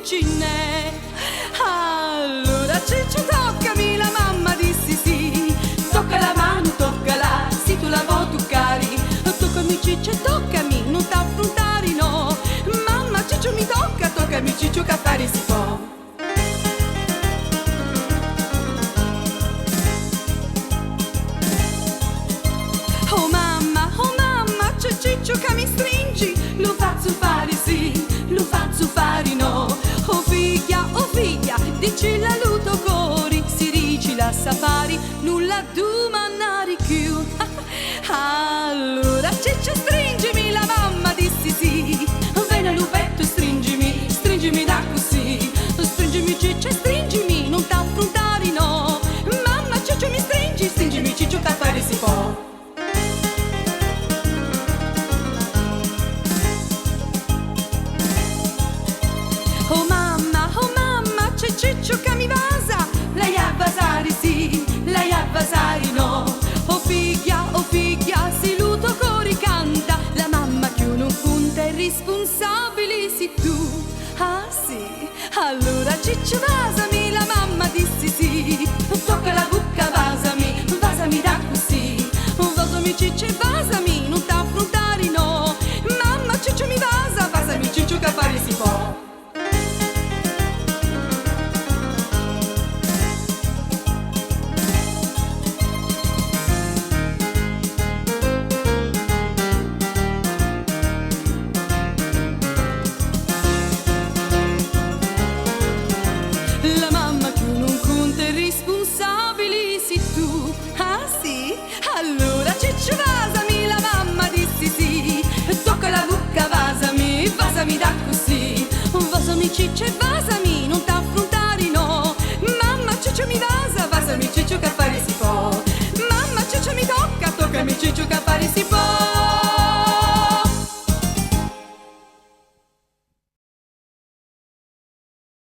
cucine. Allora Ciccio toccami, la mamma dissi sì. Tocca la mano, toccala, sì tu la vuoi toccare. Toccami Ciccio, toccami, non t'affrontare no. Mamma Ciccio mi tocca, toccami Ciccio che fare si può. Oh mamma, c'è Ciccio che mi stringi. Lo faccio fare sì, lo faccio fare no. Oh figlia, dici la luto cori. Si rici la safari, nulla domandare più. Allora Ciccio stringimi, la mamma dissi sì. Bene lupetto stringimi da così. Stringimi Ciccio, stringimi, non t'affrontare no. Mamma Ciccio mi stringimi Ciccio che fare si può. Oh mamma, c'è Ciccio che mi vasa. Lei a vasare sì, lei a vasare no. Oh figlia, si luto cori canta. La mamma che non conta è responsabile sei tu. Ah sì, allora Ciccio vasa